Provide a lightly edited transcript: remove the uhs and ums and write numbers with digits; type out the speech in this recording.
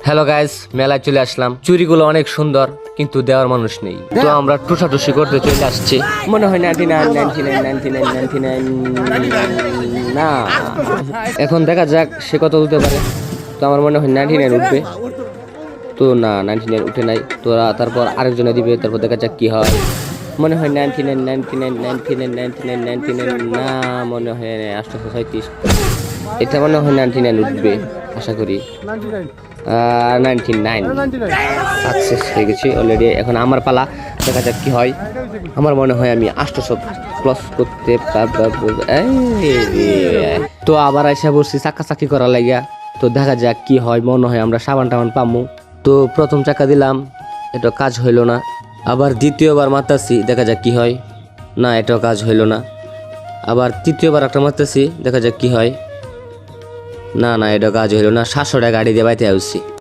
Hello guys, মেলায় চলে আসলাম। চুরিগুলো অনেক সুন্দর কিন্তু দেওয়ার মানুষ নেই, তো আমরা টুসাটুসি করতে চলে আসছি। মনে হয় 99 না, এখন দেখা যাক সে কত উঠতে পারে। তো আমার মনে হয় 99 উঠবে, তো না 99 উঠে নাই। তো তারপর আরেকজনে দিবে, তারপর দেখা যাক কি হয়। মনে হয় 99 না, মনে হয় 836। এটা মনে হয় 99 উঠবে আশা করি। 99 সাকসেস হয়ে গেছি অলরেডি। এখন আমার পালা, দেখা যাক কি হয়। আমার মনে হয় আমি 800 প্লাস করতে পারবো। তো আবার আইসা বসছি চাকাচাকি করা লাগিয়া। তো দেখা যাক কি হয়। মনে হয় আমরা সাবান টাবান পামু। তো প্রথম চাকা দিলাম, এটা কাজ হইল না। আবার দ্বিতীয়বার মারতাছি, দেখা যাক কি হয়। না, এটাও কাজ হইল না। আবার তৃতীয়বার একটা মারতেছি, দেখা যাক কি হয়। না, এটা কাজ হইল না। 700 টাকা গাড়ি দিয়ে বাইতে আসছি।